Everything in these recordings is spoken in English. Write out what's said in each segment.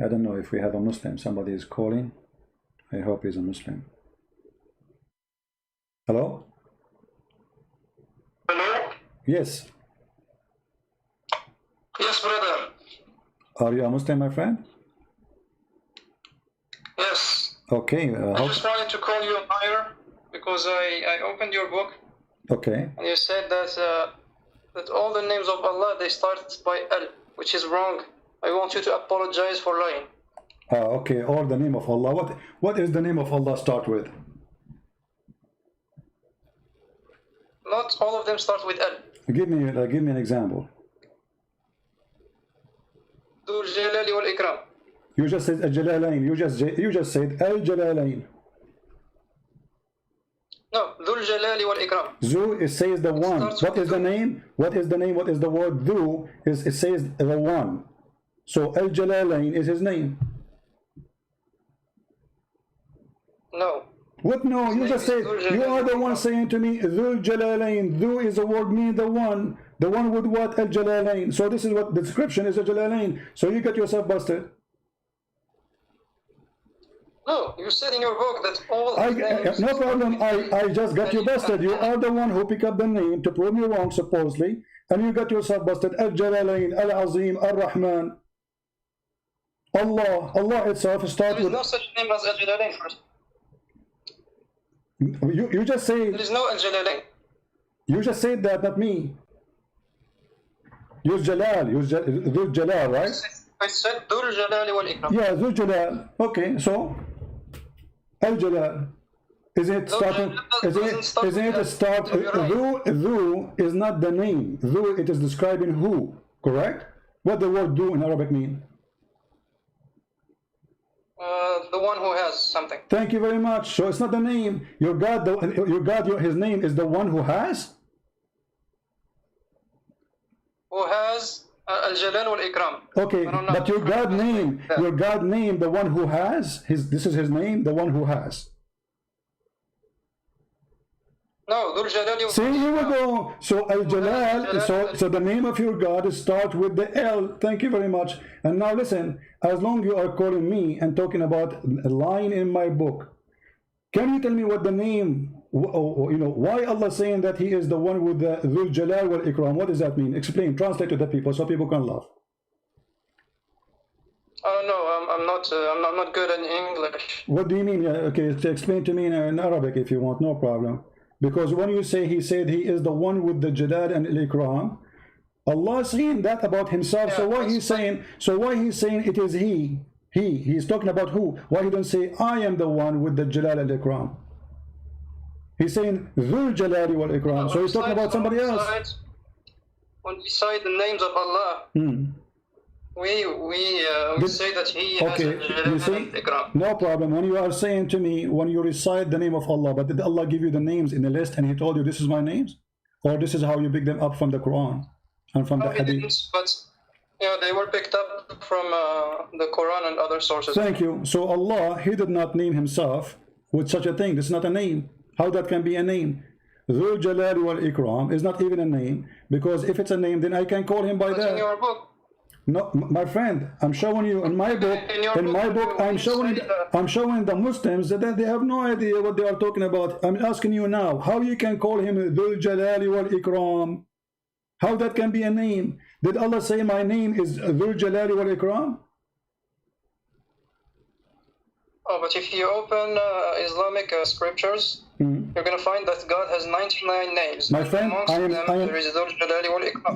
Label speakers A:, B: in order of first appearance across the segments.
A: I don't know if we have a Muslim. Somebody is calling. I hope he's a Muslim. Hello?
B: Hello?
A: Yes.
B: Yes, brother.
A: Are you a Muslim, my friend?
B: Yes.
A: Okay.
B: I just wanted to call you higher because I opened your book.
A: Okay.
B: And you said that that all the names of Allah, they start by Al, which is wrong. I want you to apologize for lying.
A: Okay. Or the name of Allah. What is the name of Allah start with?
B: Not all of them start with Al.
A: Give me an example.
B: Dhul Jalali wal Ikram.
A: You just said Al-Jalalain. You just said Al-Jalalain.
B: No, Dhul Jalali wal Ikram.
A: Zu, it says the one. What is the name? What is the name? What is the word? Dhu is, it says the one. So Al-Jalalain is his name.
B: No.
A: What? No, you just said, you are the one saying to me, Dhul Jalalain. Dhu is a word mean the one. The one with what? Al-Jalalain. So this is what the description is, Al-Jalalain. So you get yourself busted.
B: No, you said in your book that all names...
A: No problem. I just got you busted. You are the one who picked up the name to prove me wrong, supposedly. And you got yourself busted. Al-Jalalain, Al-Azim, Al-Rahman. Allah itself starts with...
B: There is no such name as Al-Jalalain first.
A: You just say...
B: There is no Al-Jalalain.
A: You just said that, not me. Use Jalal. Use Jalal, right?
B: I said Dhul Jalali wal Ikram.
A: Yeah, Dhul Jalal. Okay, so... Al-Jalal. Is it starting? Isn't it a start? Dhu is not the name. Dhu, it is describing who, correct? What the word do in Arabic mean?
B: The one who has something.
A: Thank you very much. So it's not the name. Your God, his name is the one who has?
B: Who has Al-Jalal wal-Ikram.
A: Okay, but your God name, the one who has, this is his name, the one who has.
B: No, Dhul Jalali.
A: See, here we go. So Al-Jalal, so the name of your God starts with the L. Thank you very much. And now listen, as long you are calling me and talking about a line in my book, can you tell me what the name, why Allah saying that he is the one with the Dhul Jalal wal Ikram? What does that mean? Explain, translate to the people so people can laugh.
B: I don't know. I'm not good in English.
A: What do you mean? Okay, explain to me in Arabic if you want, no problem. Because when you say he said he is the one with the Jalal and Ikram, Allah is saying that about himself. Yeah, so why he's saying? So why he's saying it is he? He's talking about who? Why he don't say I am the one with the Jalal and Ikram? He's saying Dhul Jalali wal Ikram. So he's talking about somebody else.
B: When we cite the names of Allah, we say that he has Jalal and Ikram.
A: No problem. When you are saying to me, when you recite the name of Allah, but did Allah give you the names in the list and he told you this is my names? Or this is how you pick them up from the Quran and from the Hadith?
B: But they were picked up from the Quran and other sources.
A: Thank you. So Allah, he did not name himself with such a thing. This is not a name. How that can be a name? Dhul Jalal wal Ikram is not even a name, because if it's a name, then I can call him by that.
B: In your book.
A: No, my friend, I'm showing you in my book. I'm showing the Muslims that they have no idea what they are talking about. I'm asking you now, how you can call him Dhul Jalal wal Ikram? How that can be a name? Did Allah say my name is Dhul Jalal wal Ikram?
B: Oh, but if you open Islamic scriptures, you're going to find that God has 99 names.
A: My friend,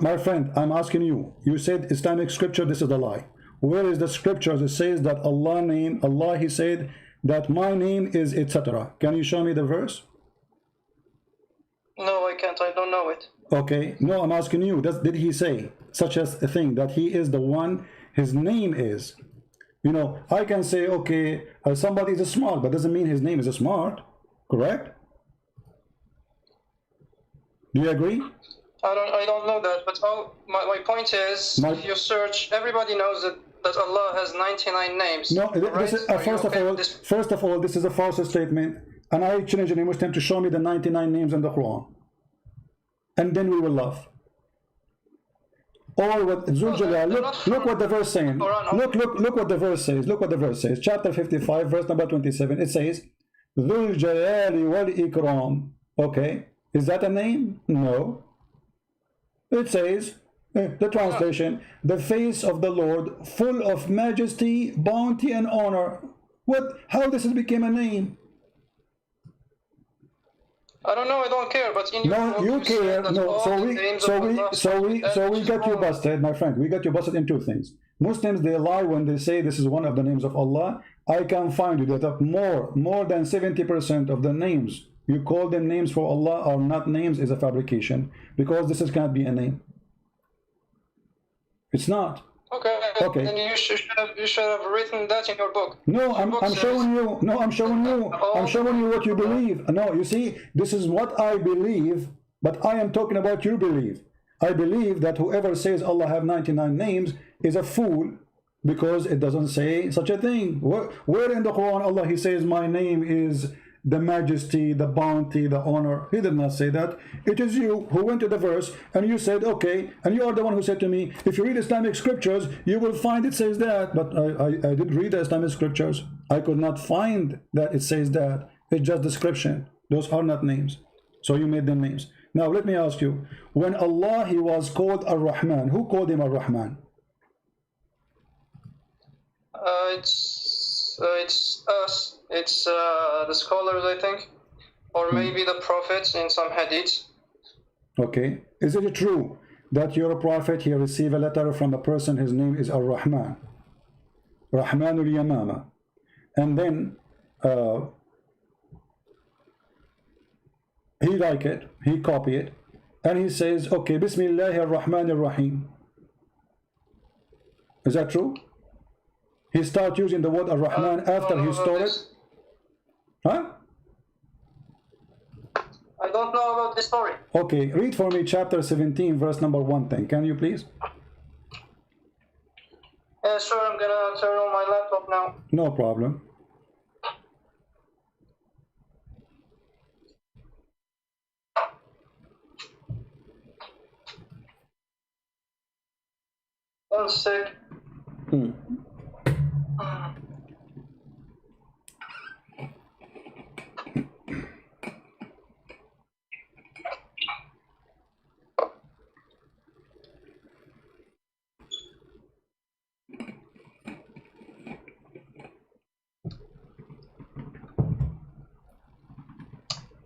A: my friend, I'm asking you. You said Islamic scripture, this is a lie. Where is the scripture that says that Allah, he said that my name is etc. Can you show me the verse?
B: No, I can't. I don't know it.
A: Okay. No, I'm asking you. Did he say such as a thing that he is the one, his name is? I can say, okay, somebody is smart, but doesn't mean his name is smart. Correct? Do you agree?
B: I don't know that, but my point is, if you search, everybody knows that Allah has 99 names.
A: No, this is, first of all, this is a false statement, and I challenge any Muslim to show me the 99 names in the Quran, and then we will laugh. Or what Zul Jalal, look what the verse saying. Look what the verse says. Look what the verse says. Chapter 55, verse number 27. It says, Dhul Jalali wal Ikram. Okay. Is that a name? No. It says, the translation, the face of the Lord, full of majesty, bounty, and honor. What? How this has become a name?
B: I don't know. I don't care. But in your book,
A: you care. No. So we got you busted, my friend. We got you busted in two things. Muslims, they lie when they say this is one of the names of Allah. I can find you that more than 70% of the names you call them names for Allah are not names, is a fabrication, because this cannot be a name. It's not.
B: Okay. Then you should have written that in your book.
A: No, I'm showing you. No, I'm showing you. I'm showing you what you believe. No, you see, this is what I believe, but I am talking about your belief. I believe that whoever says Allah have 99 names is a fool, because it doesn't say such a thing. Where in the Quran Allah He says my name is the majesty, the bounty, the honor? He did not say that. It is you who went to the verse and you said okay, and you are the one who said to me, if you read Islamic scriptures you will find it says that. But I did read the Islamic scriptures. I could not find that it says that. It's just description. Those are not names. So you made them names. Now let me ask you, when Allah He was called Ar-Rahman, who called him Ar-Rahman?
B: It's us. It's the scholars, I think, or maybe the prophets in some hadiths.
A: Okay. Is it true that you're a prophet, he received a letter from a person, his name is Ar-Rahman, Rahmanul Yamama, and then he like it, he copy it, and he says, okay, Bismillahir Rahmanir Rahim. Is that true? He start using the word Ar-Rahman after he started. Huh?
B: I don't know about this story.
A: Okay, read for me chapter 17, verse number 110. Can you please?
B: Yeah, sure. I'm gonna turn on my laptop now.
A: No problem.
B: One sec.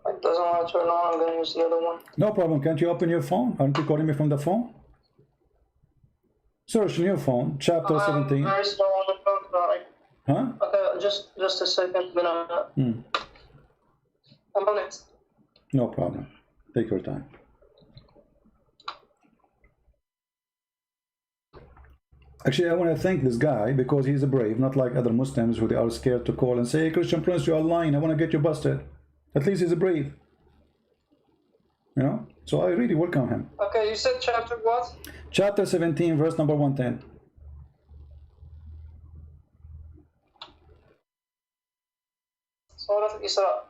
B: It doesn't want to turn on. I'm gonna use the other one.
A: No problem. Can't you open your phone? Aren't you calling me from the phone? Search in your phone, chapter 17.
B: Very slow on the phone, sorry.
A: Huh?
B: Okay, just a second. I'm on it.
A: No problem. Take your time. Actually, I want to thank this guy because he's a brave, not like other Muslims who they are scared to call and say, hey, Christian Prince, you are lying. I want to get you busted. At least he's a brave. You know? So I really welcome him.
B: Okay, you said chapter what?
A: Chapter 17, verse number 110.
B: Surah Al-Isra.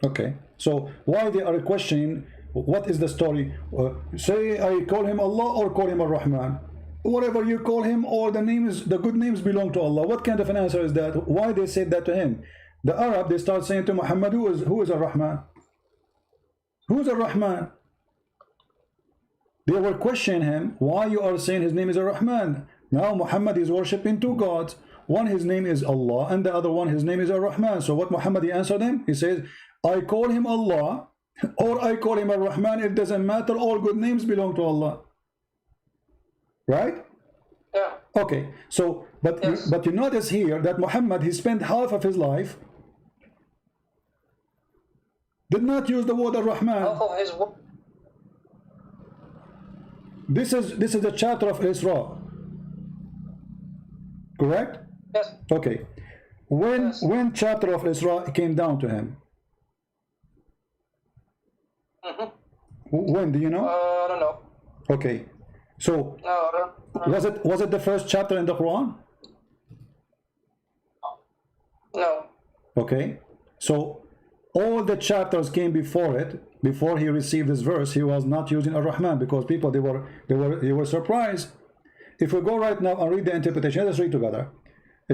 A: Okay. So why they are questioning, what is the story? Say I call him Allah or call him Ar-Rahman. Whatever you call him, all the names, the good names belong to Allah. What kind of an answer is that? Why they said that to him? The Arab, they start saying to Muhammad, who is Ar-Rahman? Who's Ar-Rahman? They were questioning him, why you are saying his name is Ar-Rahman? Now Muhammad is worshipping two gods. One, his name is Allah, and the other one, his name is Ar-Rahman. So what Muhammad, he answered him? He says, I call him Allah, or I call him Ar-Rahman. It doesn't matter. All good names belong to Allah. Right?
B: Yeah.
A: Okay. So, but yes. But you notice here that Muhammad, he spent half of his life did not use the word Ar-Rahman.
B: Half of his
A: This is the chapter of Isra. Correct?
B: Yes.
A: Okay. When chapter of Isra came down to him? When do you know?
B: I don't know.
A: Okay. So
B: no.
A: was it the first chapter in the Quran?
B: No.
A: Okay. So all the chapters came before it, before he received this verse, he was not using Ar-Rahman, because people they were surprised. If we go right now and read the interpretation, let's read together.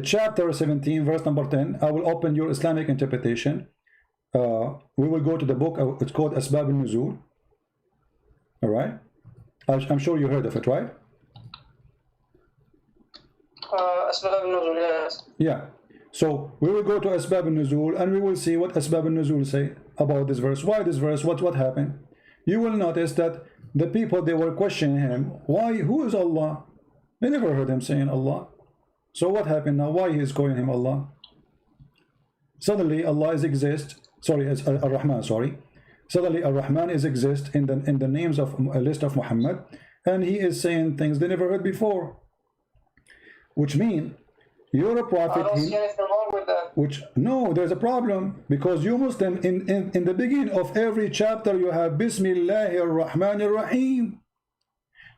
A: Chapter 17, verse number 10. I will open your Islamic interpretation. We will go to the book. It's called Asbab al-Nuzul. All right. I'm sure you heard of it, right?
B: Asbab al-Nuzul, yes.
A: Yeah. So we will go to Asbab al-Nuzul and we will see what Asbab al-Nuzul say about this verse. Why this verse? What happened? You will notice that the people, they were questioning him. Why? Who is Allah? They never heard him saying Allah. So what happened now? Why he is calling him Allah? Suddenly Allah is exist. Sorry, Ar-Rahman. Sorry. Suddenly Ar-Rahman is exist in the names of a list of Muhammad, and he is saying things they never heard before. Which mean you're a prophet.
B: I don't see anything wrong with that.
A: Which no, there's a problem, because you Muslim in the beginning of every chapter you have Bismillahir Rahmanir Rahim.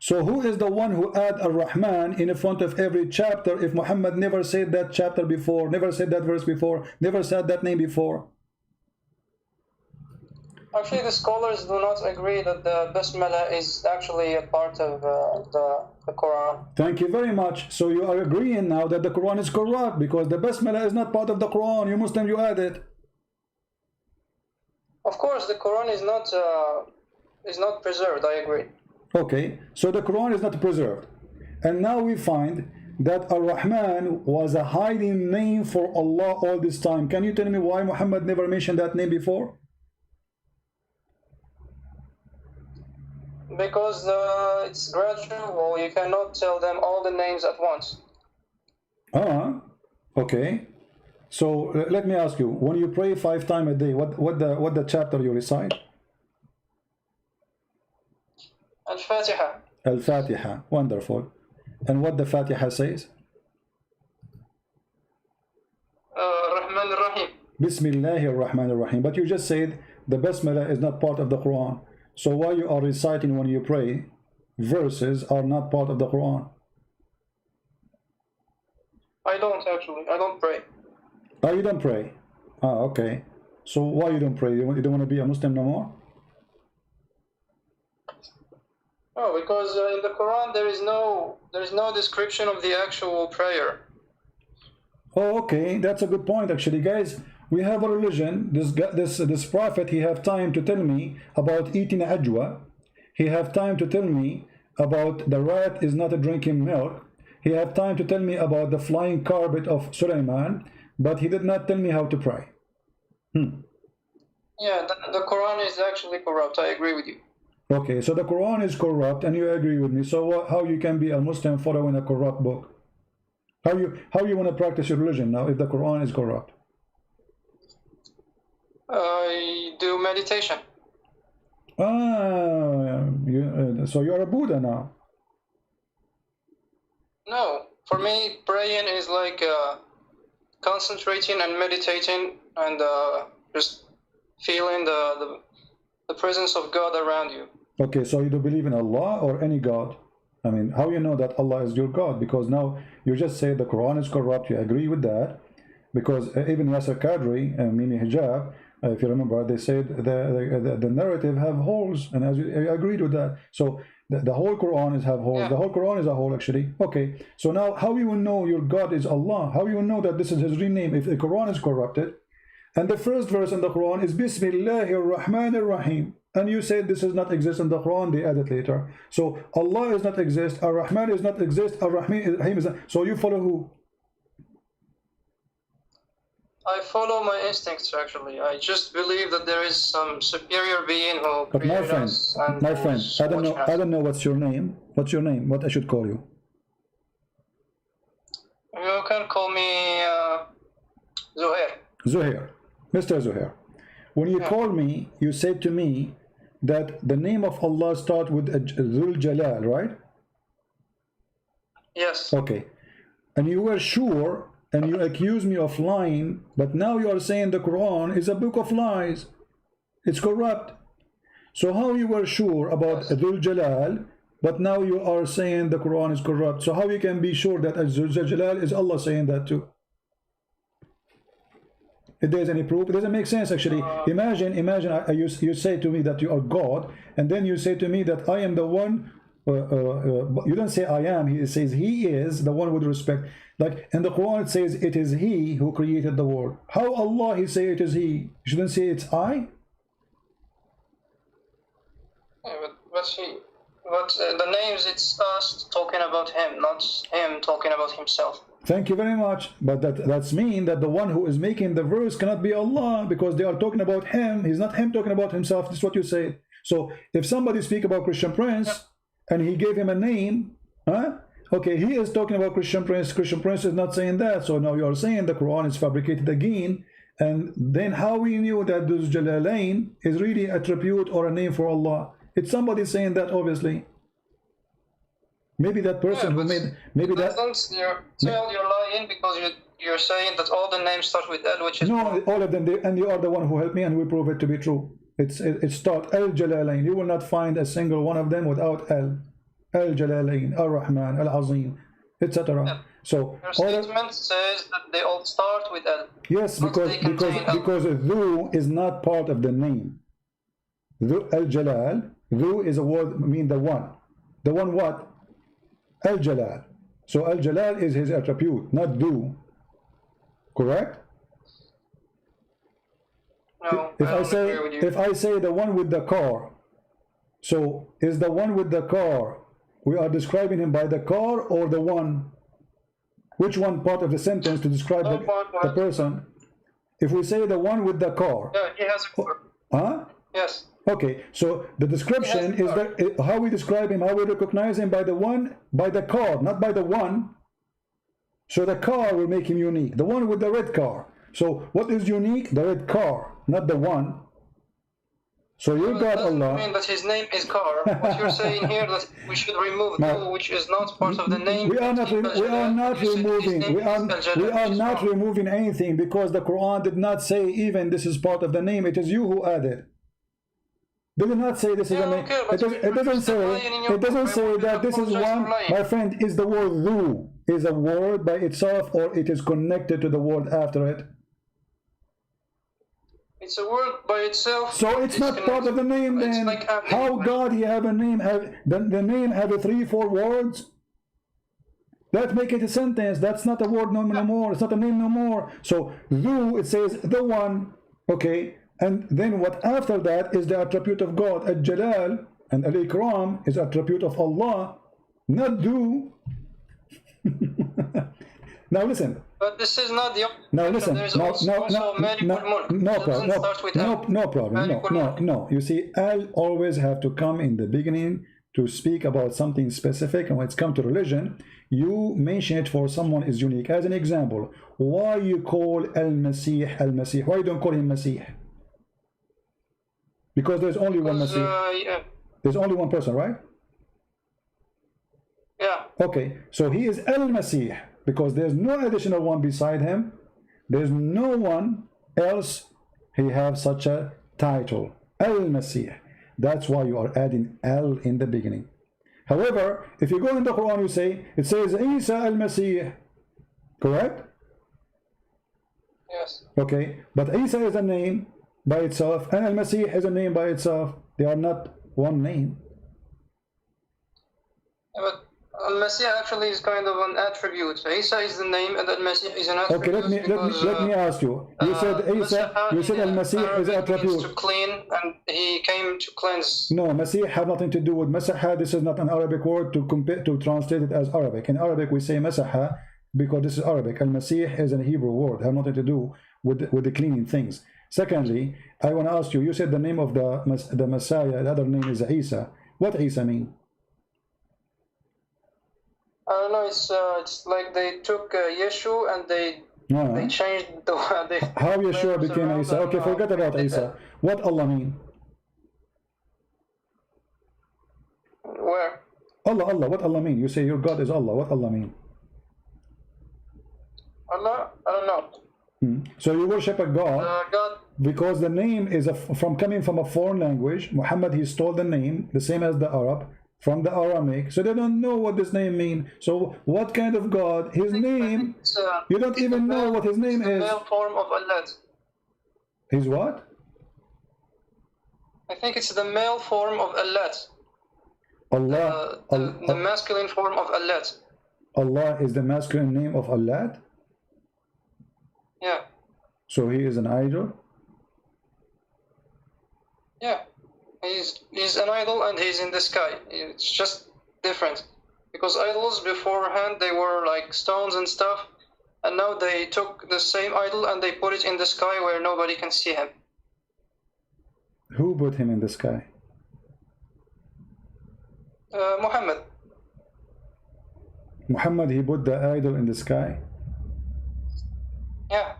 A: So who is the one who add Ar-Rahman in front of every chapter if Muhammad never said that chapter before, never said that verse before, never said that name before?
B: Actually, the scholars do not agree that the Basmala is actually a part of the Quran.
A: Thank you very much. So you are agreeing now that the Quran is corrupt because the Basmala is not part of the Quran. You Muslim, you add it.
B: Of course, the Quran is not preserved. I agree.
A: Okay, so the Quran is not preserved. And now we find that Ar-Rahman was a hiding name for Allah all this time. Can you tell me why Muhammad never mentioned that name before?
B: Because it's gradual. You cannot tell them all the names at once.
A: Okay. So let me ask you, when you pray 5 times a day, what the chapter you recite?
B: Al-Fatiha.
A: Al-Fatiha. Wonderful. And what the Fatiha says?
B: Rahman Rahim.
A: Bismillahir Rahmanir Rahim. But you just said the Basmala is not part of the Quran. So why you are reciting when you pray verses are not part of the Quran?
B: I don't actually. I don't pray.
A: Oh, you don't pray? Okay. So why you don't pray? You don't want to be a Muslim no more?
B: Oh, because in the Quran there is no description of the actual prayer.
A: Oh, okay. That's a good point, actually, guys. We have a religion. This prophet, he have time to tell me about eating ajwa. He have time to tell me about the rat is not drinking milk. He have time to tell me about the flying carpet of Sulaiman, but he did not tell me how to pray.
B: Yeah, the Quran is actually corrupt. I agree with you.
A: Okay, so the Quran is corrupt, and you agree with me. So how you can be a Muslim following a corrupt book? How you want to practice your religion now if the Quran is corrupt?
B: I do meditation.
A: So you are a Buddha now?
B: No, for me, praying is like concentrating and meditating and just feeling the presence of God around you.
A: Okay, so you do believe in Allah or any God? I mean, how you know that Allah is your God? Because now you just say the Quran is corrupt. You agree with that? Because even Yasser Qadri, Mimi Hijab, if you remember, they said the narrative have holes, and as you agreed with that. So the whole Quran is have holes. Yeah. The whole Quran is a hole, actually. Okay, so now how you will know your God is Allah? How you will know that this is His real name if the Quran is corrupted? And the first verse in the Quran is Bismillahir Rahmanir Rahim. And you said this does not exist in the Quran, they add it later. So Allah is not exist, Ar-Rahman is not exist, Ar-Rahim is not. So you follow who?
B: I follow my instincts, actually. I just believe that there is some superior being who created us.
A: But my friend, I don't know what's your name. What's your name? What I should call you?
B: You can call me Zuhair.
A: Zuhair. Mr. Zuhair. When you call me, you said to me that the name of Allah starts with Dhul Jalal, right?
B: Yes.
A: Okay. And you were sure, and you accused me of lying, but now you are saying the Quran is a book of lies. It's corrupt. So how you were sure about Dhul Jalal, but now you are saying the Quran is corrupt? So how you can be sure that Dhul Jalal is Allah saying that too? If there's any proof, it doesn't make sense actually. Imagine you say to me that you are God, and then you say to me that I am the one. You don't say I am. He says He is the one with respect. Like in the Quran, it says it is He who created the world. How Allah He say it is He? You shouldn't say it's I.
B: Yeah, but the names, it's us talking about Him, not Him talking about Himself.
A: Thank you very much. But that's mean that the one who is making the verse cannot be Allah, because they are talking about Him. He's not Him talking about Himself. This is what you say. So if somebody speak about Christian Prince and he gave him a name, okay, he is talking about Christian Prince. Christian Prince is not saying that. So now you are saying the Quran is fabricated again. And then how we knew that this Jalalain is really a tribute or a name for Allah? It's somebody saying that, obviously. Maybe that person who made, maybe that.
B: You're lying because you're saying that all the names start with L, which is
A: no, all of them. And you are the one who helped me, and we prove it to be true. It's start Al Jalalain. You will not find a single one of them without Al. Al Jalalain, Al Rahman, Al Azim, etc.
B: Yeah.
A: So
B: your statement says that they all start with L.
A: Yes, because Dhu is not part of the name. Al Jalal, Dhu is a word mean the one. The one what? Al Jalal. So Al Jalal is his attribute, not Dhu. Correct?
B: No,
A: if I say the one with the car, so is the one with the car, we are describing him by the car or the one? Which one part of the sentence to describe the person? If we say the one with the car,
B: yeah, he has a car.
A: Huh?
B: Yes.
A: Okay, so the description is that how we describe him, how we recognize him by the one, by the car, not by the one. So the car will make him unique. The one with the red car. So what is unique? The red car, not the one. So you got Allah.
B: Mean that his name is Car. What you're saying here that we should remove Dhu, which is not part of the name.
A: We are not removing anything, because the Quran did not say even this is part of the name. It is you who added. They did not say this is a name. It doesn't say that this is one. My friend, is the word Dhu is a word by itself, or it is connected to the word after it?
B: It's a word by itself.
A: So it's not part of the name then. Like how God he have a name, have the name have a 3-4 words? That make it a sentence. That's not a word no more. It's not a name no more. So Dhu, it says the one. Okay. And then what after that is the attribute of God. Al-Jalal and Al-Ikram is attribute of Allah, not Dhu. Now listen.
B: But this is not the only.
A: Now listen.
B: There's also
A: No problem. No. You see, Al always have to come in the beginning to speak about something specific, and when it's come to religion, you mention it for someone is unique. As an example, why you call Al-Masih Al-Masih? Why you don't call him Masih? Because there's only one Masih.
B: Yeah.
A: There's only one person, right?
B: Yeah.
A: Okay, so he is Al-Masih because there's no additional one beside him. There's no one else he have such a title. Al-Masih. That's why you are adding Al in the beginning. However, if you go in the Quran, you say, it says Isa Al-Masih. Correct?
B: Yes.
A: Okay, but Isa is a name by itself, and Al-Masih is a name by itself. They are not one name.
B: Yeah, but Al-Masih actually is kind of an attribute. Isa is the name, and Al-Masih is an attribute.
A: Okay, let me ask you. You said Isa. You said Al-Masih is an attribute.
B: To clean, and he came to cleanse.
A: No, Masih have nothing to do with Masaha. This is not an Arabic word to compare, to translate it as Arabic. In Arabic, we say Masaha because this is Arabic. Al-Masih is a Hebrew word. Have nothing to do with the cleaning things. Secondly, I want to ask you. You said the name of the Messiah. The other name is Isa. What Isa mean?
B: I don't know. It's like they took Yeshu and they changed the.
A: How Yeshua became Isa? Okay, forget about Isa. What Allah mean?
B: Where?
A: Allah. What Allah mean? You say your God is Allah. What Allah mean?
B: Allah? I don't know.
A: So you worship a God,
B: God.
A: Because the name is coming from a foreign language. Muhammad, he stole the name, the same as the Arab, from the Aramaic. So they don't know what this name means. So what kind of God? His name, you don't even know what his name is.
B: The male form of Allah.
A: He's what?
B: I think it's the male form of Allat.
A: Allah.
B: The masculine form of Allat.
A: Allah is the masculine name of Allah.
B: Yeah.
A: So he is an idol.
B: Yeah. He's an idol and he's in the sky. It's just different. Because idols beforehand, they were like stones and stuff. And now they took the same idol and they put it in the sky where nobody can see him.
A: Who put him in the sky?
B: Muhammad.
A: Muhammad, he put the idol in the sky?
B: Yeah.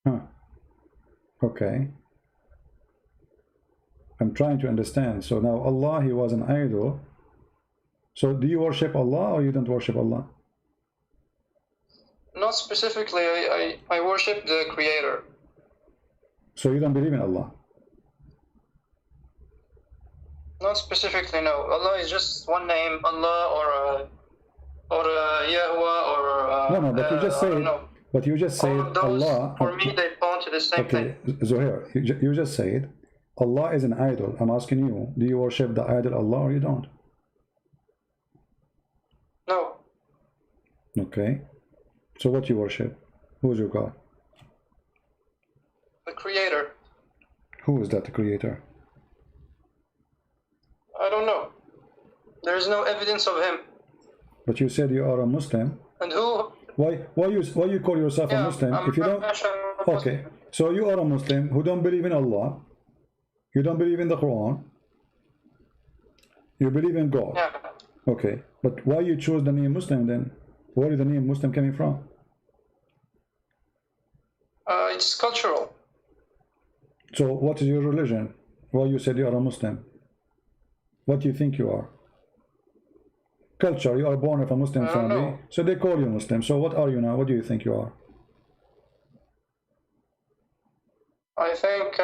A: Huh. Okay. I'm trying to understand. So now Allah, he was an idol. So do you worship Allah or you don't worship Allah?
B: Not specifically. I worship the Creator.
A: So you don't believe in Allah?
B: Not specifically, no. Allah is just one name, Allah or Yahweh or
A: no, but you just said. But you just said Allah.
B: For me, they point to the same thing.
A: Zohair, you just said Allah is an idol. I'm asking you, do you worship the idol Allah or you don't?
B: No.
A: Okay. So what you worship? Who is your God?
B: The Creator.
A: Who is that, the Creator?
B: I don't know. There is no evidence of him.
A: But you said you are a Muslim.
B: And who?
A: Why you call yourself a Muslim if you don't? Okay, so you are a Muslim who don't believe in Allah. You don't believe in the Quran. You believe in God.
B: Yeah.
A: Okay, but why you choose the name Muslim then? Where is the name Muslim coming from?
B: It's cultural.
A: So what is your religion? Why you said you are a Muslim? What do you think you are? Culture, you are born of a Muslim family, so they call you Muslim. So what are you now? What do you think you are?
B: I think I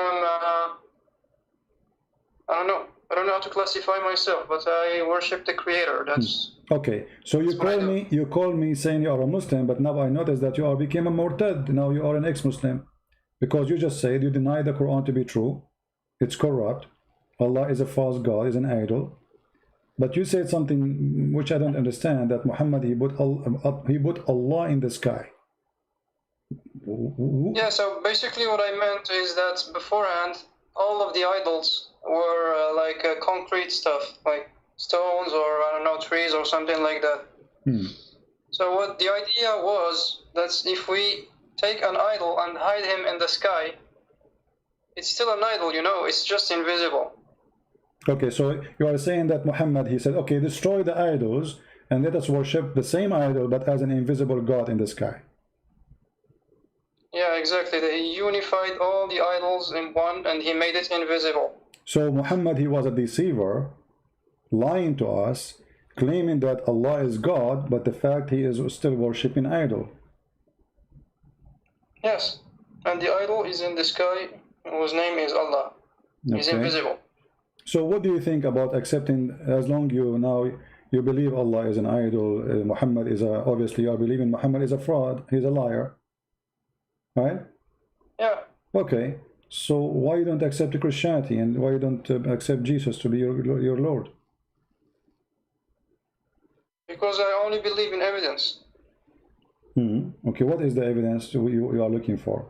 B: don't know. I don't know how to classify myself, but I worship the Creator. That's
A: okay. So you call me saying you are a Muslim, but now I notice that you became a murtad. Now you are an ex-Muslim, because you just said you deny the Quran to be true. It's corrupt. Allah is a false God, is an idol. But you said something which I don't understand, that Muhammad, he put Allah in the sky.
B: Yeah, so basically what I meant is that beforehand, all of the idols were like concrete stuff, like stones or, I don't know, trees or something like that. So what the idea was that if we take an idol and hide him in the sky, it's still an idol, you know, it's just invisible.
A: Okay, so you are saying that Muhammad, he said, okay, destroy the idols and let us worship the same idol but as an invisible God in the sky.
B: Yeah, exactly. They unified all the idols in one and he made it invisible.
A: So Muhammad, he was a deceiver, lying to us, claiming that Allah is God, but the fact he is still worshipping idol.
B: Yes, and the idol is in the sky, whose name is Allah. Okay. He's invisible.
A: So what do you think about accepting, as long you believe Allah is an idol, Muhammad is obviously you are believing Muhammad is a fraud, he's a liar, right?
B: Yeah.
A: Okay, so why you don't accept Christianity and why you don't accept Jesus to be your Lord?
B: Because I only believe in evidence.
A: Okay, what is the evidence you are looking for?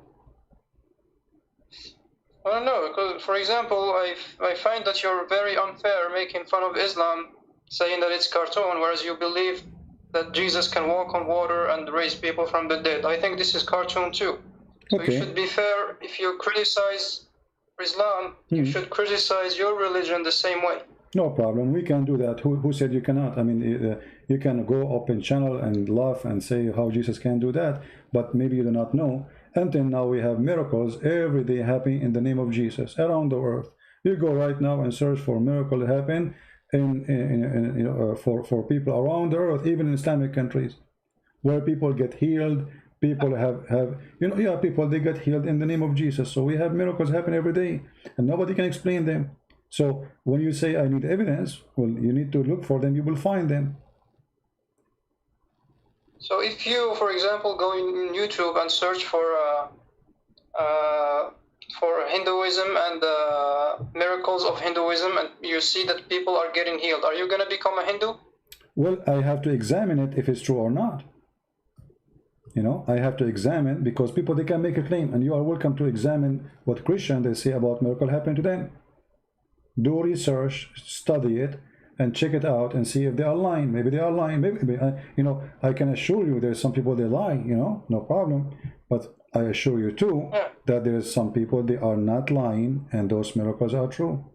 B: I don't know, because, for example, I find that you're very unfair making fun of Islam, saying that it's cartoon, whereas you believe that Jesus can walk on water and raise people from the dead. I think this is cartoon too. So you should be fair. If you criticize Islam, you should criticize your religion the same way.
A: No problem, we can do that. Who said you cannot? I mean, you can go open channel and laugh and say how Jesus can do that, but maybe you do not know. Until now, we have miracles every day happening in the name of Jesus around the earth. You go right now and search for miracles happen for people around the earth, even in Islamic countries, where people get healed. People people, they get healed in the name of Jesus. So we have miracles happen every day, and nobody can explain them. So when you say I need evidence, well, you need to look for them. You will find them.
B: So if you, for example, go in YouTube and search for Hinduism and miracles of Hinduism, and you see that people are getting healed, are you going to become a Hindu?
A: Well, I have to examine it if it's true or not. You know, I have to examine, because people, they can make a claim, and you are welcome to examine what Christians they say about miracle happening to them. Do research, study it, and check it out and see if they are lying. Maybe they are lying. Maybe you know, I can assure you there's some people they lie, you know, no problem. But I assure you too that there's some people they are not lying, and those miracles are true.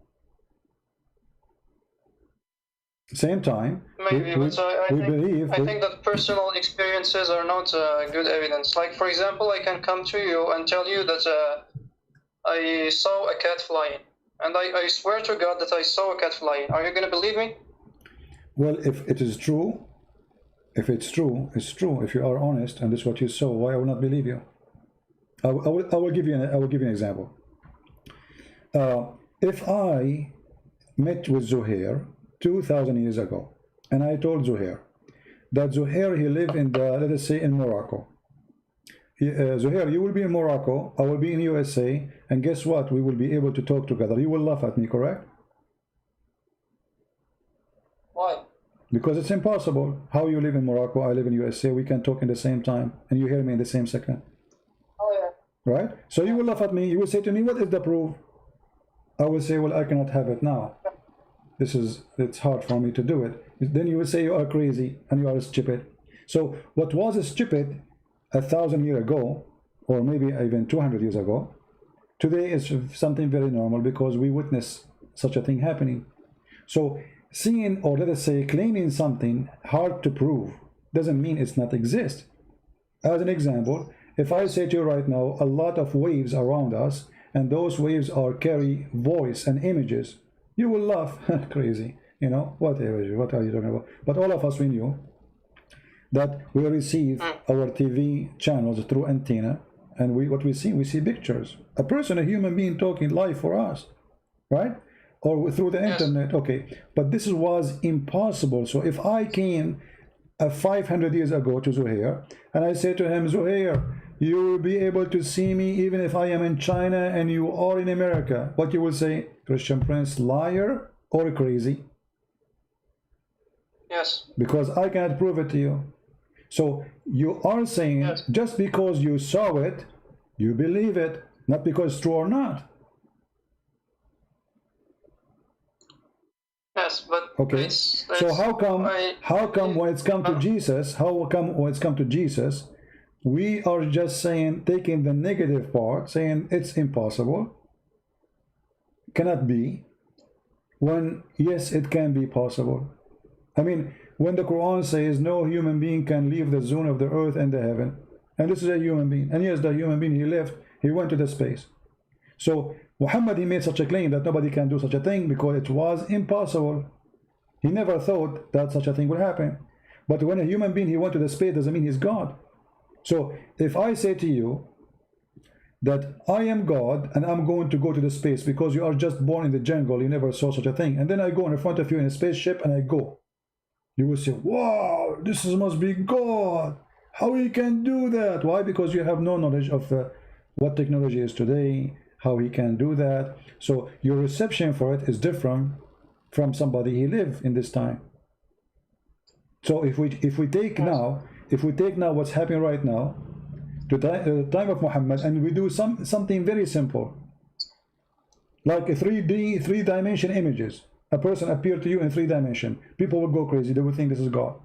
A: Same time,
B: maybe, but I think that personal experiences are not good evidence. Like, for example, I can come to you and tell you that I saw a cat flying, and I swear to God that I saw a cat flying. Are you going to believe me?
A: Well, if it is true, if it's true, it's true. If you are honest and this is what you saw, why I will not believe you? I will give you an example. If I met with Zuhair 2,000 years ago, and I told Zuhair that Zuhair, he lived in the, let us say, in Morocco. Zuhair, you will be in Morocco, I will be in USA, and guess what? We will be able to talk together. You will laugh at me, correct?
B: Why?
A: Because it's impossible. How you live in Morocco, I live in USA, we can talk in the same time, and you hear me in the same second.
B: Oh yeah.
A: Right? So you will laugh at me, you will say to me, what is the proof? I will say, well, I cannot have it now. It's hard for me to do it. Then you will say you are crazy and you are stupid. So what was stupid 1,000 years ago, or maybe even 200 years ago, today is something very normal, because we witness such a thing happening. So seeing, or let us say claiming something hard to prove, doesn't mean it's not exist. As an example, if I say to you right now, a lot of waves around us, and those waves carry voice and images, you will laugh. Crazy, you know, what are you talking about? But all of us, we knew that we receive our TV channels through antenna, and what we see pictures, a person, a human being talking live for us, right? Or through the internet. Okay, but this was impossible. So if I came 500 years ago to Zuhair and I say to him, Zuhair, you will be able to see me even if I am in China and you are in America, what you will say? Christian Prince, liar or crazy?
B: Yes.
A: Because I cannot prove it to you. So you are saying just because you saw it, you believe it, not because it's true or not.
B: Yes, but
A: okay. So how come when it's come to Jesus, we are just saying, taking the negative part, saying it's impossible, cannot be, when yes, it can be possible. I mean, when the Quran says no human being can leave the zone of the earth and the heaven, and this is a human being, and yes, the human being, he went to the space. So Muhammad, he made such a claim that nobody can do such a thing because it was impossible. He never thought that such a thing would happen. But when a human being, he went to the space, doesn't mean he's God. So if I say to you that I am God and I'm going to go to the space because you are just born in the jungle, you never saw such a thing, and then I go in front of you in a spaceship and I go, you will say, wow, this must be God. How he can do that? Why? Because you have no knowledge of what technology is today, how he can do that. So your reception for it is different from somebody who lived in this time. So if we take now what's happening right now, to the time of Muhammad, and we do something very simple, like a 3D, three-dimension images. A person appeared to you in 3 dimensions. People will go crazy. They will think this is God.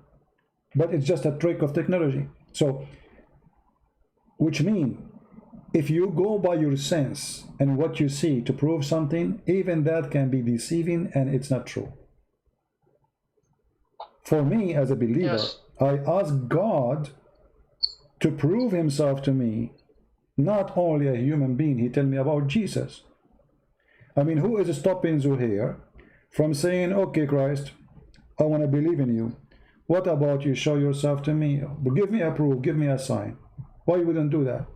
A: But it's just a trick of technology. So, which means, if you go by your sense and what you see to prove something, even that can be deceiving and it's not true. For me, as a believer, I ask God to prove himself to me, not only a human being. He tell me about Jesus. I mean, who is stopping Zuhair from saying, okay, Christ, I want to believe in you. What about you show yourself to me? Give me a proof, give me a sign. Why you wouldn't do that?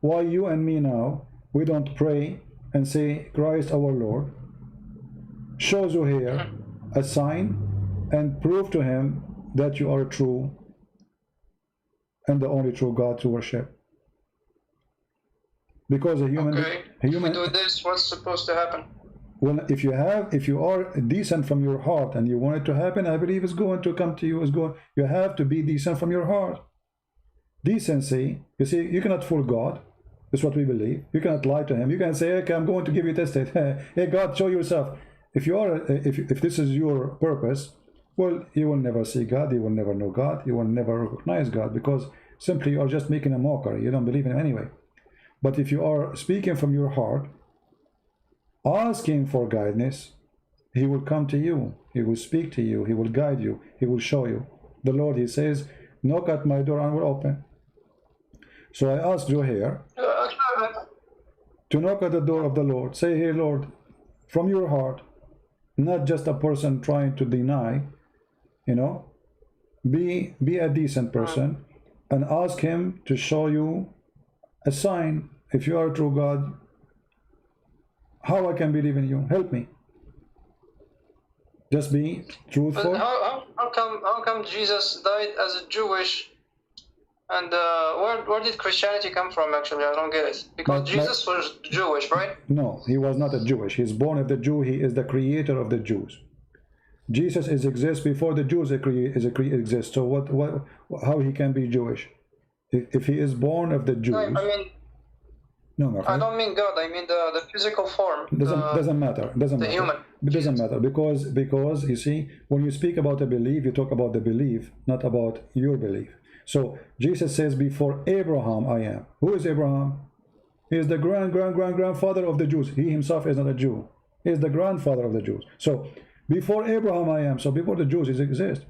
A: Why you and me now, we don't pray and say, Christ our Lord, show Zuhair a sign and prove to him that you are true and the only true God to worship. Because a human,
B: okay. If we do this, what's supposed to happen?
A: Well, if you are decent from your heart and you want it to happen, I believe it's going to come to you. You have to be decent from your heart. Decency, you see, you cannot fool God. That's what we believe. You cannot lie to him. You can say, okay, I'm going to give you a test. Hey, God, show yourself. If this is your purpose, well, you will never see God. You will never know God. You will never recognize God, because simply you are just making a mockery. You don't believe in him anyway. But if you are speaking from your heart, asking for guidance, he will come to you. He will speak to you. He will guide you. He will show you. The Lord, he says, knock at my door and I will open. So I asked you here to knock at the door of the Lord. Say, hey, Lord, from your heart, not just a person trying to deny, you know, be a decent person and ask him to show you a sign. If you are a true God, how I can believe in you? Help me. Just be truthful.
B: But how come Jesus died as a Jewish? And where did Christianity come from, actually? I don't get it. Because Jesus was Jewish, right?
A: No, he was not a Jewish. He's born of the Jew. He is the creator of the Jews. Jesus exists before the Jews exist. So how he can be Jewish? If he is born of the Jews...
B: I mean,
A: no,
B: I don't mean God. I mean the physical form.
A: Doesn't matter.
B: Human.
A: It doesn't matter because you see, when you speak about a belief, you talk about the belief, not about your belief. So Jesus says, before Abraham I am. Who is Abraham? He is the grandfather of the Jews. He himself is not a Jew. He is the grandfather of the Jews. So before Abraham I am. So before the Jews exist.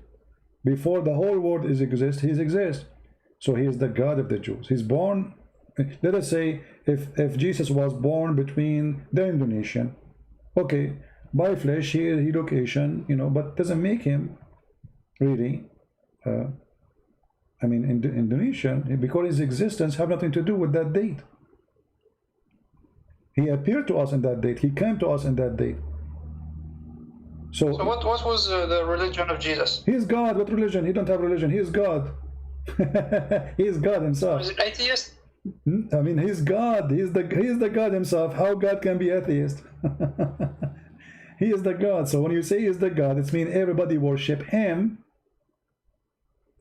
A: Before the whole world exists, he exists. So he is the God of the Jews. He's born. Let us say if Jesus was born between the Indonesian, okay, by flesh he look Asian, you know, but doesn't make him really Indonesian, because his existence have nothing to do with that date. He appeared to us in that date. He came to us in that date. So
B: what was the religion of Jesus?
A: He is God. What religion? He don't have religion. He is God. He is God himself.
B: Was it atheist?
A: I mean, he's God. He's the God himself. How God can be atheist? He is the God. So when you say he is the God, it means everybody worship him,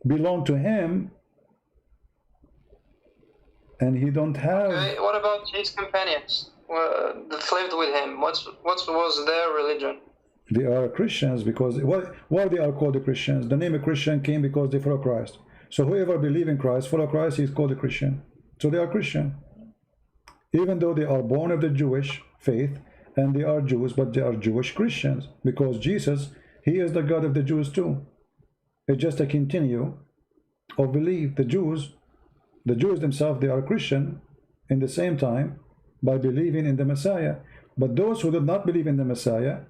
A: belong to him, and he don't have...
B: Okay, what about his companions that lived with him? What was their religion?
A: They are Christians, because why they are called the Christians? The name of Christian came because they follow Christ. So whoever believes in Christ, follow Christ, he is called a Christian. So they are Christian. Even though they are born of the Jewish faith, and they are Jews, but they are Jewish Christians, because Jesus, he is the God of the Jews too. It's just a continue of belief. The Jews themselves, they are Christian in the same time by believing in the Messiah. But those who do not believe in the Messiah,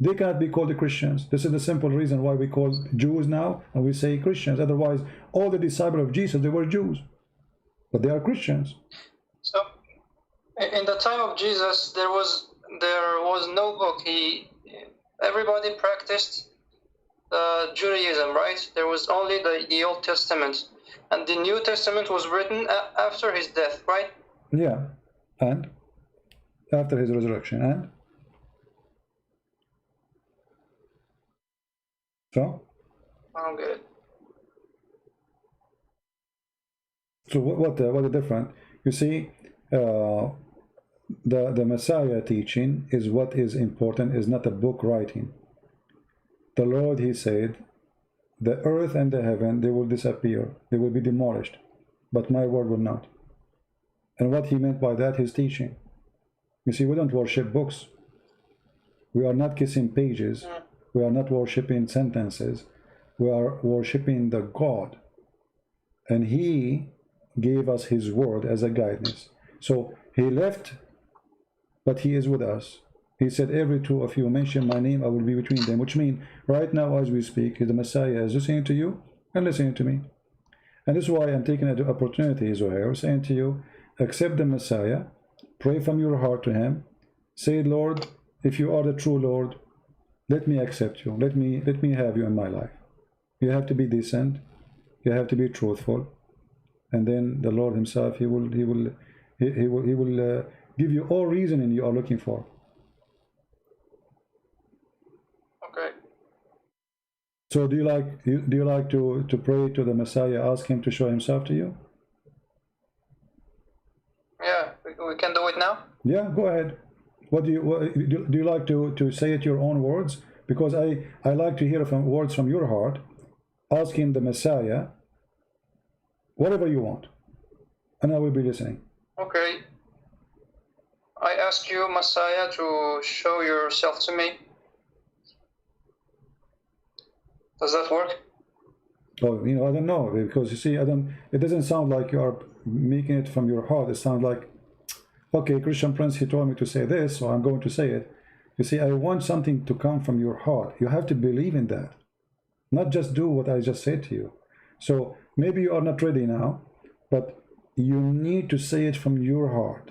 A: they cannot be called the Christians. This is the simple reason why we call Jews now and we say Christians. Otherwise, all the disciples of Jesus, they were Jews, but they are Christians.
B: So, in the time of Jesus, there was no book. Everybody practiced Judaism, right? There was only the Old Testament, and the New Testament was written after his death, right?
A: Yeah, and after his resurrection, and so.
B: Oh, good.
A: So what the difference? You see, the Messiah teaching is what is important. Is not a book writing. The Lord, he said, the earth and the heaven, they will disappear, they will be demolished, but my word will not. And what he meant by that, his teaching. You see, we don't worship books. We are not kissing pages. We are not worshiping sentences. We are worshiping the God. And he gave us his word as a guidance. So he left, but he is with us. He said, every two of you mention my name, I will be between them. Which means, right now as we speak, the Messiah is listening to you and listening to me. And this is why I'm taking the opportunity, Sohail, saying to you, accept the Messiah, pray from your heart to him, say, Lord, if you are the true Lord, let me accept you. Let me have you in my life. You have to be decent. You have to be truthful, and then the Lord Himself, He will give you all reasoning you are looking for.
B: Okay.
A: So do you like to pray to the Messiah, ask Him to show Himself to you?
B: Yeah, we can do it now.
A: Yeah, go ahead. What do you like to say it your own words? Because I like to hear words from your heart, asking the Messiah whatever you want, and I will be listening.
B: Okay. I ask you, Messiah, to show yourself to me. Does that work?
A: Oh, I don't know, because you see, it doesn't sound like you are making it from your heart. It sounds like, okay, Christian Prince, he told me to say this, so I'm going to say it. You see, I want something to come from your heart. You have to believe in that, not just do what I just said to you. So maybe you are not ready now, but you need to say it from your heart.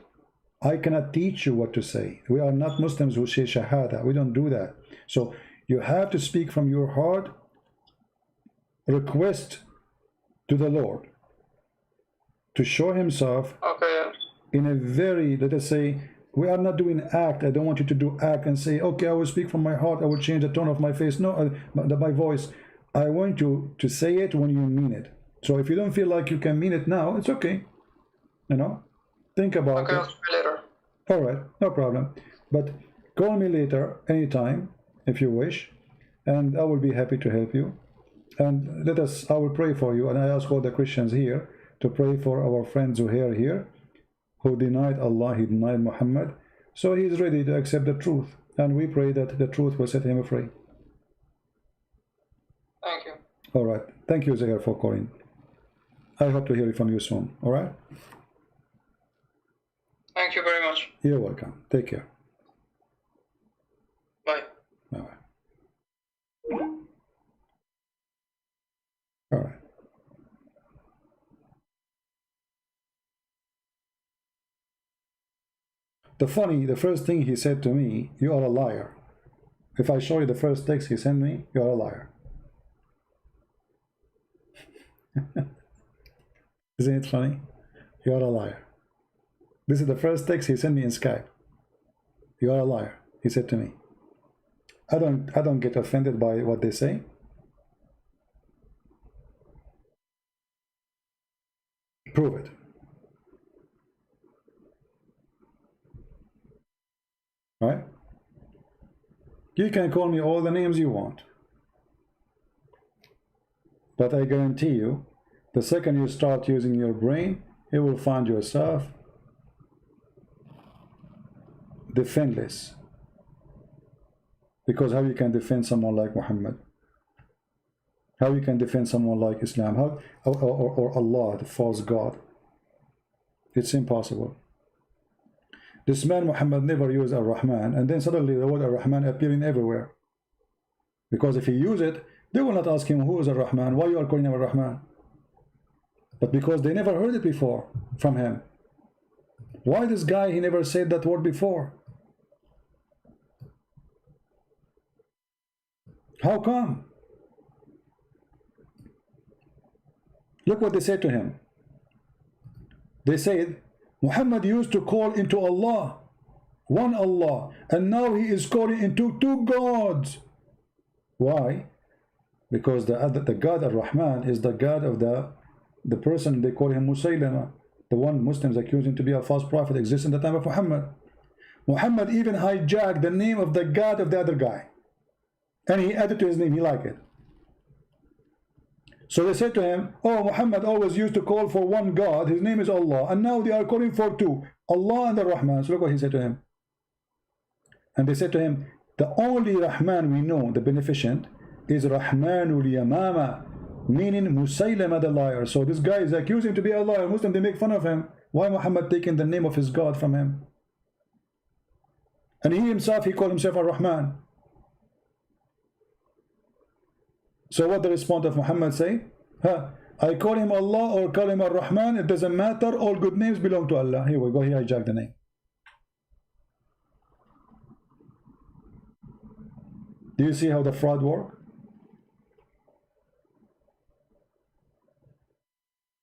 A: I cannot teach you what to say. We are not Muslims who say Shahada. We don't do that. So you have to speak from your heart, request to the Lord to show Himself in a very, let us say, we are not doing act. I don't want you to do act and say, okay, I will speak from my heart, I will change the tone of my face. No, my voice. I want you to say it when you mean it. So if you don't feel like you can mean it now, it's okay. Think about it.
B: Okay, I'll try later.
A: All right, no problem. But call me later, anytime, if you wish, and I will be happy to help you. And I will pray for you, and I ask all the Christians here to pray for our friend Zuhair here, who denied Allah, he denied Muhammad. So he is ready to accept the truth, and we pray that the truth will set him free.
B: Thank you.
A: All right. Thank you, Zuhair, for calling. I hope to hear from you soon. All right?
B: Thank you very much.
A: You're welcome. Take care.
B: Bye.
A: Bye-bye. All right. The first thing he said to me, you are a liar. If I show you the first text he sent me, you are a liar. Isn't it funny? You are a liar. This is the first text he sent me in Skype. You are a liar, he said to me. I don't get offended by what they say. Prove it. Right? You can call me all the names you want. But I guarantee you, the second you start using your brain, you will find yourself defenseless. Because how you can defend someone like Muhammad? How you can defend someone like Islam? Or Allah, the false God? It's impossible. This man Muhammad never used Ar-Rahman, and then suddenly the word Ar-Rahman appearing everywhere. Because if he use it, they will not ask him, who is Ar-Rahman? Why you are calling him Ar-Rahman? But because they never heard it before from him. Why this guy, he never said that word before? How come? Look what they said to him. They said, Muhammad used to call into Allah, one Allah, and now he is calling into two gods. Why? Because the God Ar-Rahman is the God of the person they call him Musaylama, the one Muslims accuse him to be a false prophet, exists in the time of Muhammad. Muhammad even hijacked the name of the God of the other guy, and he added to his name. He liked it. So they said to him, oh, Muhammad always used to call for one God, his name is Allah, and now they are calling for two, Allah and the Rahman. So look what he said to him. And they said to him, the only Rahman we know, the beneficent, is Rahmanul Yamama, meaning Musaylama the liar. So this guy is accusing him to be a liar. Muslim, they make fun of him. Why Muhammad taking the name of his God from him? And he himself, he called himself a Rahman. So what the response of Muhammad say? I call him Allah or call him Ar-Rahman, it doesn't matter, all good names belong to Allah. Here we go, he hijacked the name. Do you see how the fraud work?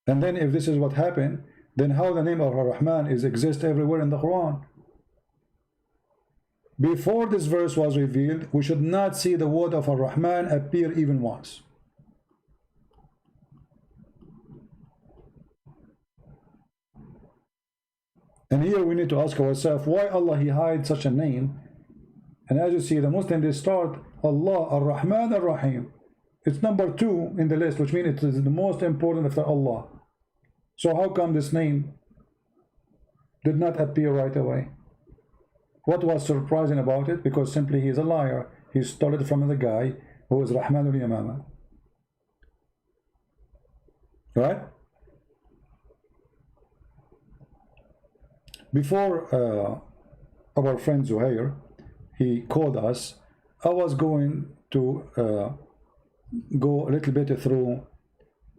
A: And then if this is what happened, then how the name of Ar-Rahman is exist everywhere in the Quran? Before this verse was revealed, we should not see the word of Ar-Rahman appear even once. And here we need to ask ourselves, why Allah He hides such a name? And as you see, the Muslim, they start Allah Ar-Rahman Ar-Rahim. It's number 2 in the list, which means it is the most important after Allah. So how come this name did not appear right away? What was surprising about it? Because simply he is a liar. He stole it from the guy who is Rahman al-Yamama. Right? Before our friend Zuhair, he called us, I was going to go a little bit through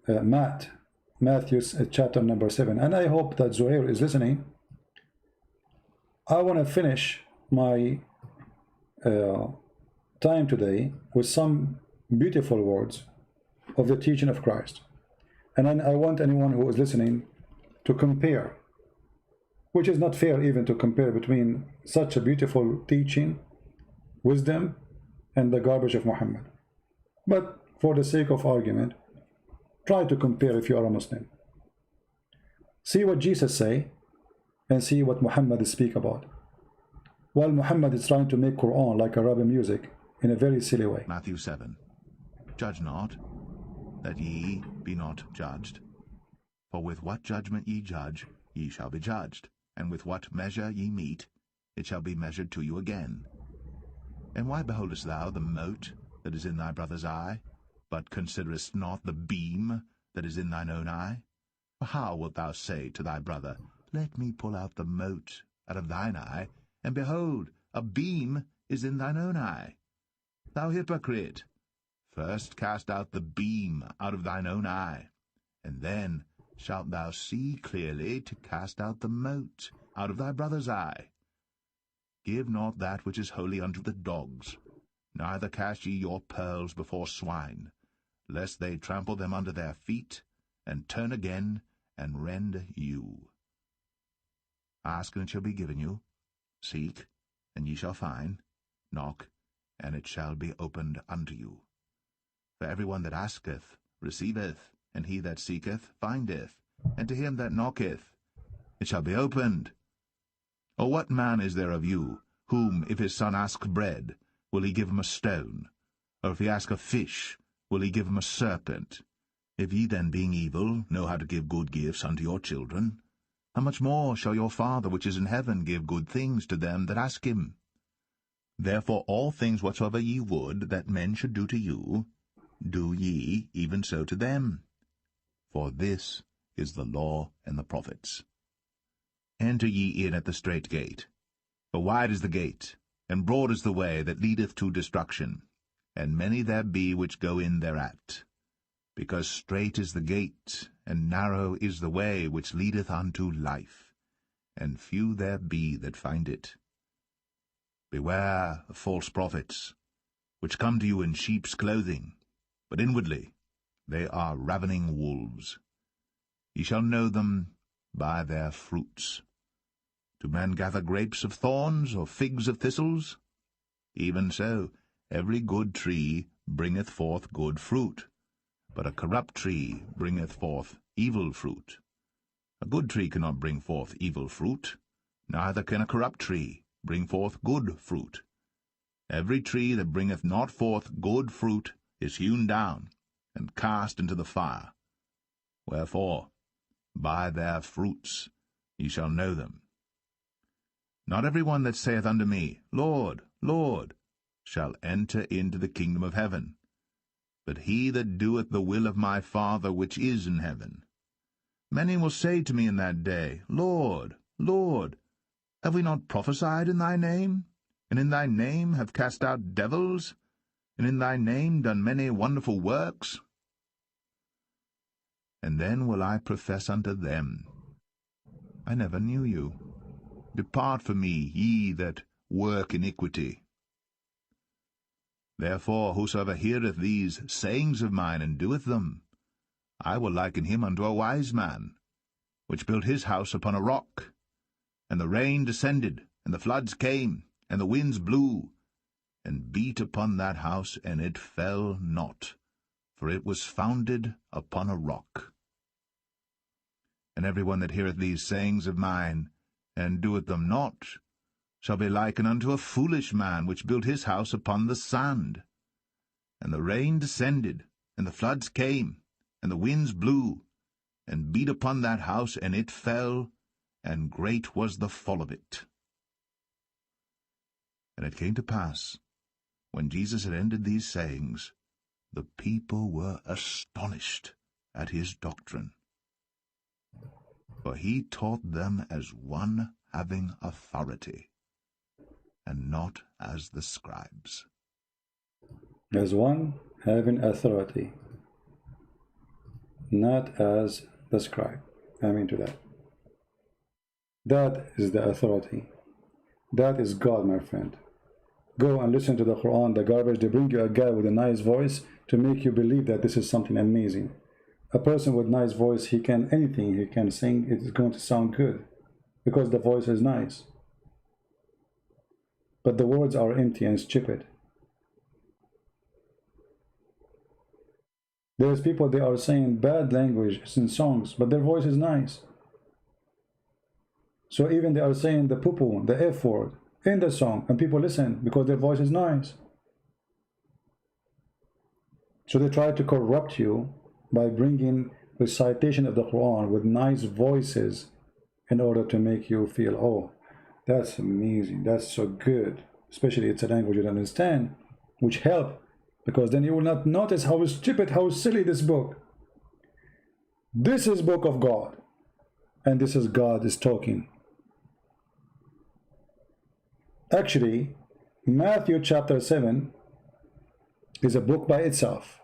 A: Matthew's chapter number 7, and I hope that Zuhair is listening. I want to finish my time today with some beautiful words of the teaching of Christ, and then I want anyone who is listening to compare, which is not fair even to compare between such a beautiful teaching, wisdom, and the garbage of Muhammad. But for the sake of argument, try to compare if you are a Muslim. See what Jesus say and see what Muhammad speak about. While Muhammad is trying to make Qur'an like Arabic music in a very silly way.
C: Matthew 7. Judge not, that ye be not judged. For with what judgment ye judge, ye shall be judged. And with what measure ye mete, it shall be measured to you again. And why beholdest thou the mote that is in thy brother's eye, but considerest not the beam that is in thine own eye? For how wilt thou say to thy brother, Let me pull out the mote out of thine eye, and behold, a beam is in thine own eye? Thou hypocrite, first cast out the beam out of thine own eye, and then shalt thou see clearly to cast out the mote out of thy brother's eye. Give not that which is holy unto the dogs, neither cast ye your pearls before swine, lest they trample them under their feet, and turn again, and rend you. Ask, and it shall be given you. Seek, and ye shall find. Knock, and it shall be opened unto you. For every one that asketh receiveth, and he that seeketh findeth, and to him that knocketh it shall be opened. Or what man is there of you, whom, if his son ask bread, will he give him a stone? Or if he ask a fish, will he give him a serpent? If ye then, being evil, know how to give good gifts unto your children, how much more shall your Father which is in heaven give good things to them that ask him? Therefore all things whatsoever ye would that men should do to you, do ye even so to them. For this is the law and the prophets. Enter ye in at the strait gate. For wide is the gate, and broad is the way that leadeth to destruction, and many there be which go in thereat. Because strait is the gate, and narrow is the way which leadeth unto life, and few there be that find it. Beware of false prophets, which come to you in sheep's clothing, but inwardly they are ravening wolves. Ye shall know them by their fruits. Do men gather grapes of thorns, or figs of thistles? Even so, every good tree bringeth forth good fruit, but a corrupt tree bringeth forth evil fruit. A good tree cannot bring forth evil fruit, neither can a corrupt tree bring forth good fruit. Every tree that bringeth not forth good fruit is hewn down, and cast into the fire. Wherefore, by their fruits ye shall know them. Not every one that saith unto me, Lord, Lord, shall enter into the kingdom of heaven, but he that doeth the will of my Father which is in heaven. Many will say to me in that day, Lord, Lord, have we not prophesied in thy name, and in thy name have cast out devils, and in thy name done many wonderful works? And then will I profess unto them, I never knew you. Depart from me, ye that work iniquity. Therefore whosoever heareth these sayings of mine, and doeth them, I will liken him unto a wise man, which built his house upon a rock. And the rain descended, and the floods came, and the winds blew, and beat upon that house, and it fell not, for it was founded upon a rock. And every one that heareth these sayings of mine, and doeth them not, shall be likened unto a foolish man, which built his house upon the sand. And the rain descended, and the floods came, and the winds blew, and beat upon that house, and it fell, and great was the fall of it. And it came to pass, when Jesus had ended these sayings, the people were astonished at his doctrine. For he taught them as one having authority, and not as the scribes.
A: As one having authority, not as the scribe. Amen to that. That is the authority. That is God, my friend. Go and listen to the Quran, the garbage. They bring you a guy with a nice voice to make you believe that this is something amazing. A person with nice voice, he can anything he can sing, it is going to sound good because the voice is nice. But the words are empty and stupid. There's people, they are saying bad language in songs, but their voice is nice. So even they are saying the poo-poo, the F word in the song, and people listen because their voice is nice. So they try to corrupt you by bringing recitation of the Quran with nice voices in order to make you feel, oh, that's amazing, that's so good. Especially it's a language you don't understand, which help, because then you will not notice how stupid, how silly this book. This is book of God, and this is God is talking. Actually, Matthew chapter 7 is a book by itself.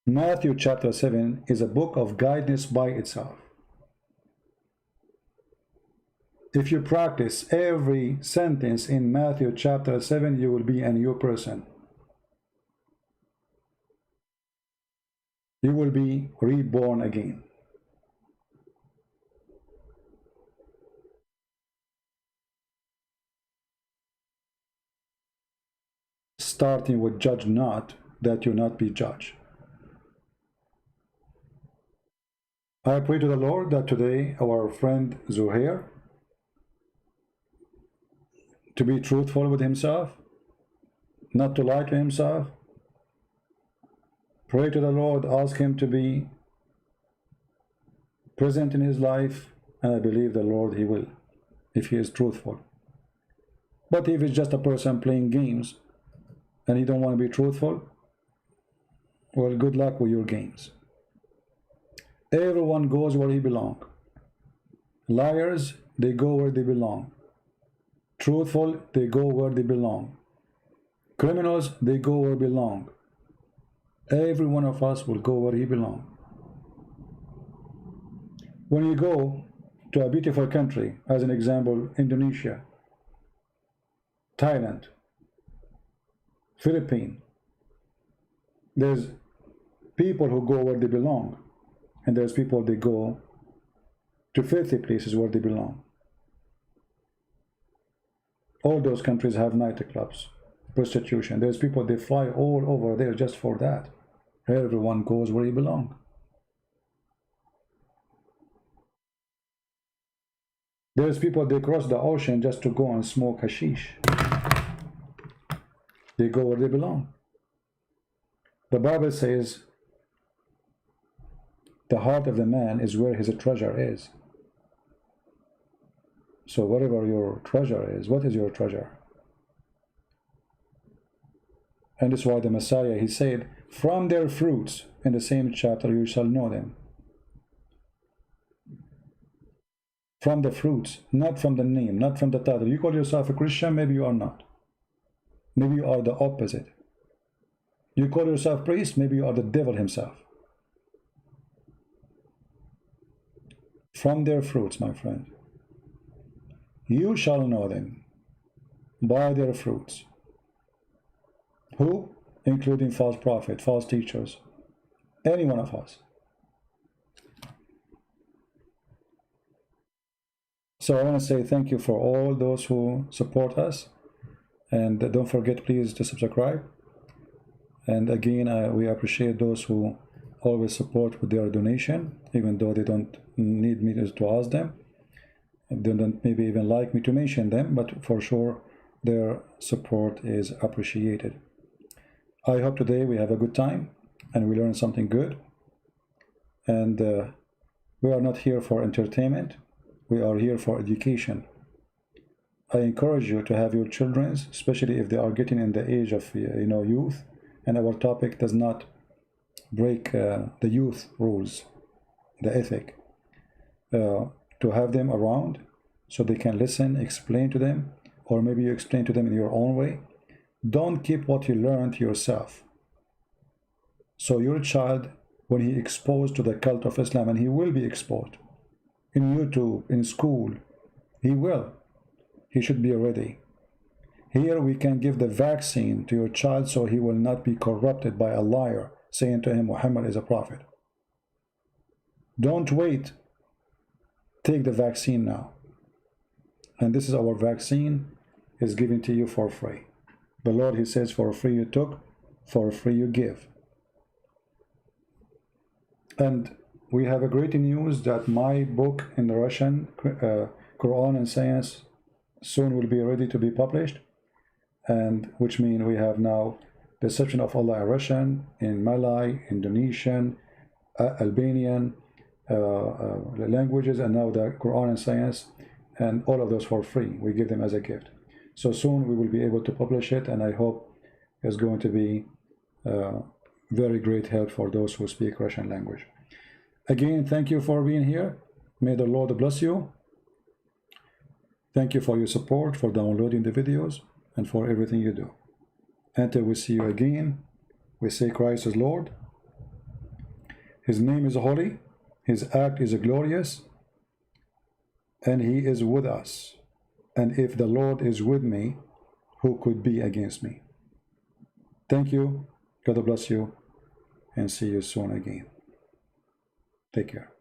A: Matthew chapter 7 is a book of guidance by itself. If you practice every sentence in Matthew chapter 7, you will be a new person. You will be reborn again. Starting with judge not, that you not be judged. I pray to the Lord that today our friend Zuhair to be truthful with himself, not to lie to himself. Pray to the Lord, ask him to be present in his life, and I believe the Lord he will, if he is truthful. But if it's just a person playing games and he don't want to be truthful, well, good luck with your games. Everyone goes where he belongs. Liars, they go where they belong. Truthful, they go where they belong. Criminals, they go where they belong. Every one of us will go where he belongs. When you go to a beautiful country, as an example, Indonesia, Thailand, Philippines, there's people who go where they belong, and there's people they go to filthy places where they belong. All those countries have nightclubs, prostitution. There's people, they fly all over there just for that. Everyone goes where he belongs. There's people, they cross the ocean just to go and smoke hashish. They go where they belong. The Bible says the heart of the man is where his treasure is. So whatever your treasure is, what is your treasure? And this is why the Messiah, he said, from their fruits, in the same chapter, you shall know them. From the fruits, not from the name, not from the title. You call yourself a Christian, maybe you are not. Maybe you are the opposite. You call yourself priest, maybe you are the devil himself. From their fruits, my friend. You shall know them by their fruits. Who? Including false prophets, false teachers, any one of us. So I want to say thank you for all those who support us, and don't forget please to subscribe. And again, we appreciate those who always support with their donation, even though they don't need me to ask them. They don't maybe even like me to mention them, but for sure their support is appreciated. I hope today we have a good time and we learn something good. And we are not here for entertainment. We are here for education. I encourage you to have your children, especially if they are getting in the age of youth, and our topic does not break the youth rules, the ethic, to have them around so they can listen, explain to them, or maybe you explain to them in your own way. Don't keep what you learned to yourself. So your child, when he exposed to the cult of Islam, and he will be exposed in YouTube, in school, he should be ready. Here we can give the vaccine to your child so he will not be corrupted by a liar saying to him Muhammad is a prophet. Don't wait. Take the vaccine now. And this is our vaccine, is given to you for free. The Lord, he says, for free you took, for free you give. And we have a great news that my book in the Russian, Qur'an and Science, soon will be ready to be published, and which means we have now the Deception of Allah in Russian, in Malay, Indonesian, Albanian languages, and now the Qur'an and Science, and all of those for free. We give them as a gift. So soon we will be able to publish it, and I hope it's going to be very great help for those who speak Russian language. Again, thank you for being here. May the Lord bless you. Thank you for your support, for downloading the videos, and for everything you do. Until we see you again, we say Christ is Lord. His name is holy. His act is glorious. And he is with us. And if the Lord is with me, who could be against me? Thank you. God bless you. And see you soon again. Take care.